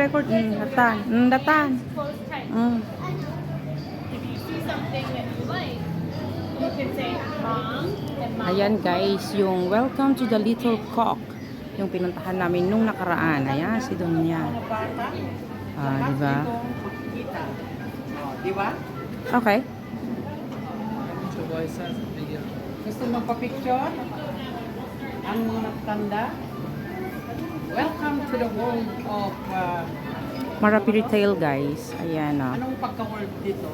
record. Datan. Datan. Close tight. Mm. If you see something that you like, you can say mom and mom. Ayan guys, yung Welcome to the Little Cock. Yung pinuntahan namin nung nakaraan. Ayan, si Dunya. Ah, di ba? Di ba? Okay. Gusto mo pa-picture? Ang mga matanda? Welcome to the world of... Marapi Retail guys. Ayan o. anong pagka-world dito?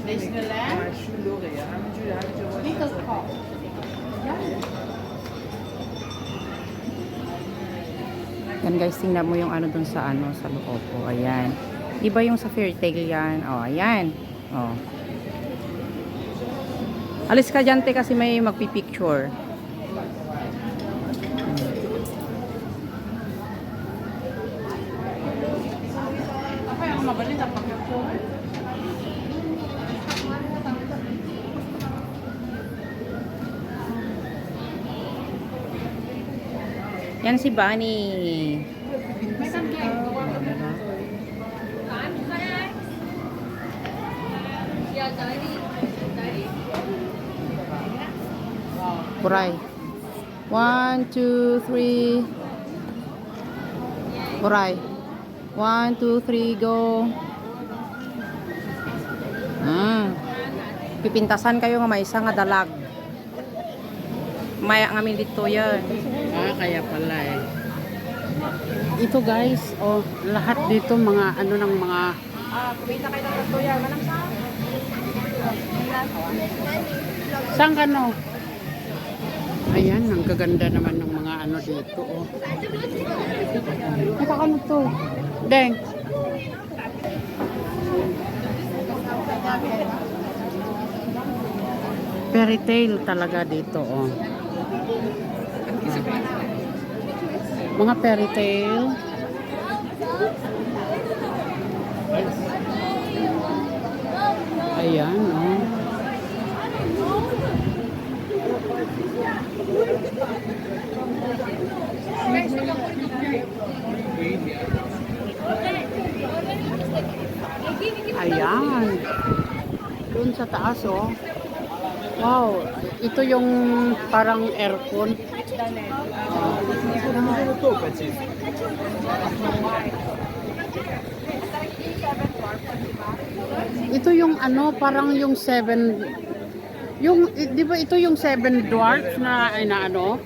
Disneyland? Little Cock. Yan guys, tingnan mo yung ano dun sa ano, sa loob po. Ayan. Iba yung sa Fairy Tail yan. O, ayan. O. Alis ka dyan, te, kasi may magpipicture. Ako yung mabalit ang pag-picture. Yan si Bunny. May cupcake. Yeah, daddy. Daddy. Buray. 1, 2, 3. Buray. 1, 2, 3, go. Pipintasan kayo nga may isa nga dalag. Maya nga dito yan. Kaya pala eh. Ito guys, oh, lahat dito mga ano ng mga... kumita kayo ng tuya. Manang sa? Saan ka no? Ayan, ang gaganda naman ng mga ano dito, oh. Ito ka na to. Deng. Fairy tale talaga dito, oh. Mga fairy tale. Ayan, oh. Ayan. Doon sa taas, oh. Wow, ito yung parang aircon. Ito yung ano, parang yung di ba ito yung 7 dwarfs na ano?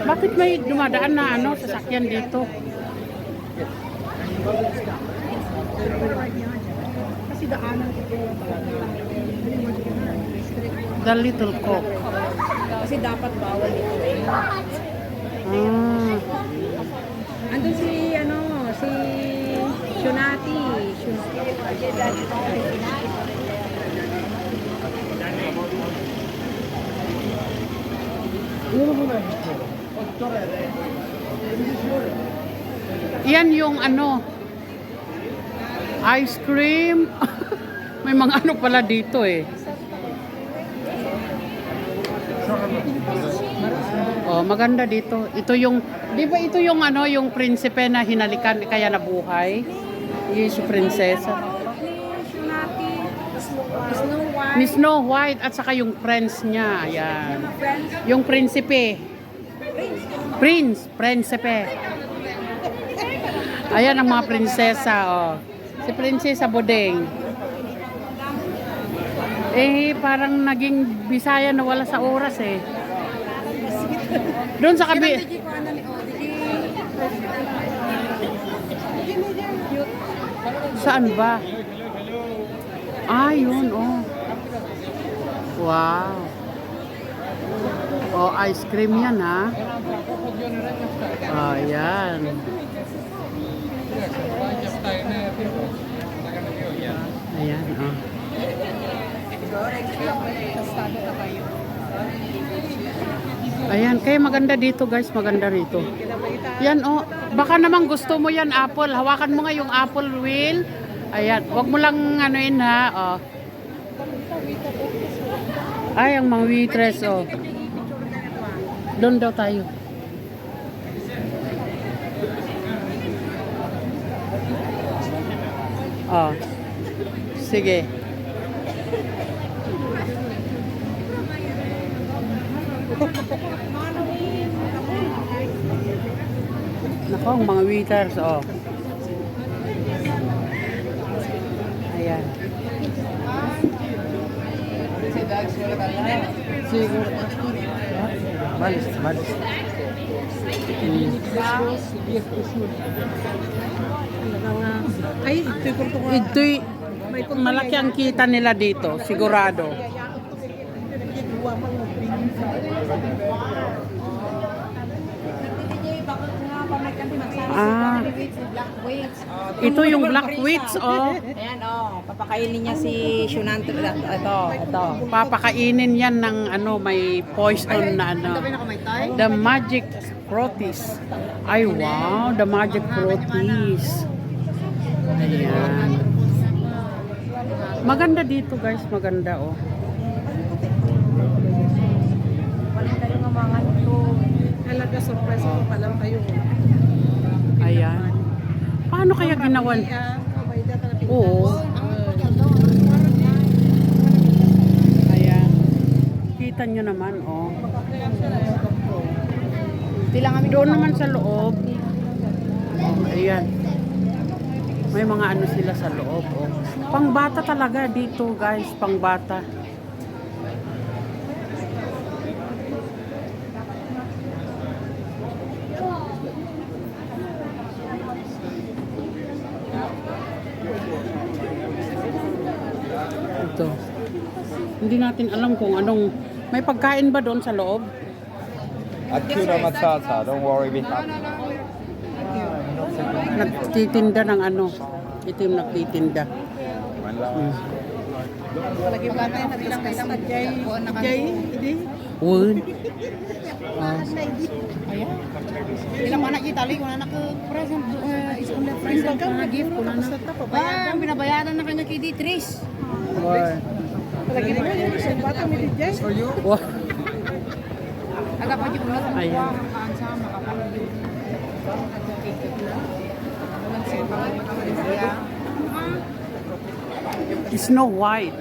Bakit may dumadaan na ano sasakyan dito? Kasi daanan ito. The Little Cock. Kasi dapat bawal ito eh. Ah, Andun si, ano, si Shunati. yan yung ano, ice cream. May mga ano pala dito eh. Oh, maganda dito. Ito yung, di ba ito yung ano, yung prinsipe na hinalikan kaya nabuhay? Yung si prinsesa. Shunati. Snow White. Miss Snow White at saka yung friends niya. Ayan. Yung prinsipe. Prinsipe. Ayan ang mga prinsesa, oh. Si Prinsesa Bodeng. Eh, parang naging Bisaya na wala sa oras eh. Doon sa kabi... Saan ba? Ah, yun, oh. Wow. Oh, ice cream yan, ha? Oh, yan. Ayan, oh. Ayan, kaya maganda dito guys, maganda rito. Yan oh, baka naman gusto mo yan apple. Hawakan mo nga yung apple wheel. Ayan, wag mo lang anuin ha. Oh. Ay, ang mga waitress oh. Doon daw tayo. Oh. Sige. Nako, ang mga waiters, oh. Ayan. Siguro. Balis, balis. Ay, ito'y kurtungan. Ito'y malaki ang kita nila dito, sigurado. Ah, ito yung black witch, oh. Ayan, oh. Papakainin niya si Shunante. Ito. Papakainin yan ng ano, may poison na ano. The magic fruities. Ay, wow, the magic fruities. Ayan. Maganda dito, guys. Maganda, oh. Halaga, surprise ko pa lang kayo. Ayan. Paano kaya ginawan? Oo. Ayan. Kita nyo naman, oh. Doon naman sa loob. Oh, ayan. May mga ano sila sa loob, oh. Pangbata talaga dito, guys. Pangbata. Ito. Hindi natin alam kung anong... May pagkain ba doon sa loob? Akira Matata, don't worry, we have. Nagtitinda ng ano? Ito yung nagtitinda. Palagi ba tayo nabilang may naman Jay, hindi? Wood. Ilang anak kita tali ko na present is on the present ko na gift ko na na. Binabayaran na kanya kay Ditris. Palagi na yun, isang bata may Jay. Aga pa yung ulat. Ayan. Sama kapalagi. Snow White.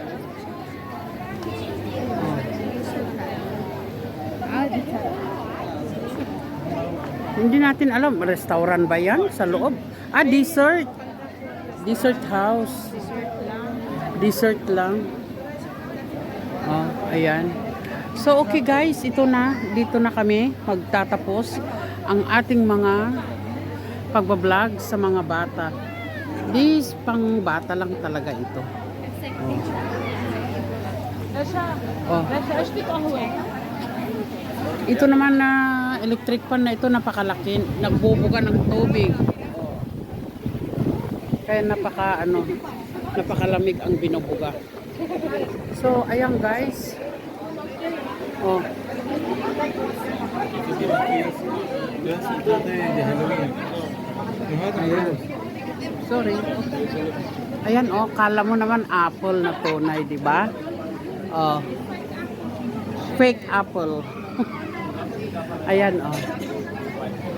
Hindi natin alam. Restaurant ba yan sa loob? Ah, dessert. Dessert house. Dessert lang. Oh, ayan. So, okay guys. Ito na. Dito na kami magtatapos ang ating mga pagbablog sa mga bata. This pang bata lang talaga ito. Oh. Ito naman na electric fan na ito napakalaki, nagbubuga ng tubig. Kaya napakalamig ang binubuga. So ayan guys. Oh. Ayan. Sorry. Ayan oh, kala mo naman apple na tunay, di ba? Oh. Fake apple. Ayan oh.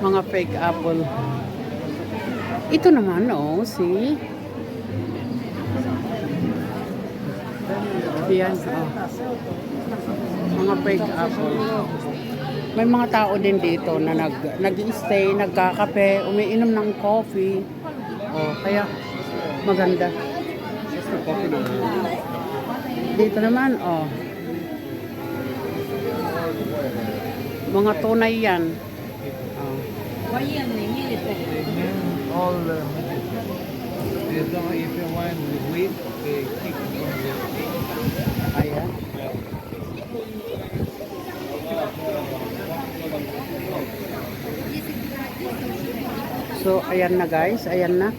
Mga fake apple. Ito naman oh, see? Ayan oh. Mga fake apple. May mga tao din dito na nag-stay, nagkakape, umiinom ng coffee. Oh, kaya maganda. Dito naman, oh. Mga tunay yan. Oh. All if you want with wheat, kick Ayan. So, ayan na guys. Ayan na.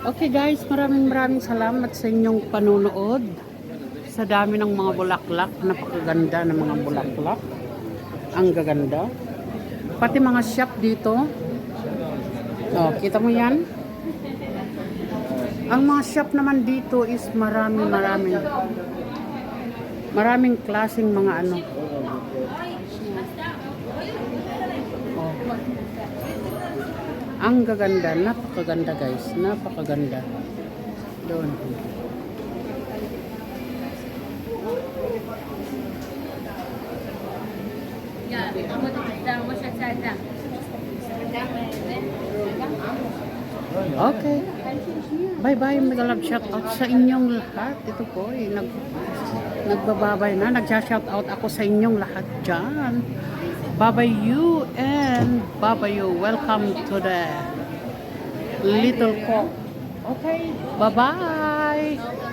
Okay guys, maraming salamat sa inyong panunood. Sa dami ng mga bulaklak. Napakaganda ng mga bulaklak. Ang gaganda. Pati mga shop dito. Oh, kita mo yan? Ang mga shop naman dito is maraming klaseng mga ano. Oh. Ang gaganda, napakaganda guys, napakaganda. Doon. Okay. Bye-bye, mga love. Shout out sa inyong lahat. Ito po, nagbababay na. Nag-shout out ako sa inyong lahat dyan. Bye-bye you and bye-bye you. Welcome to the Little Cock. Okay, bye-bye.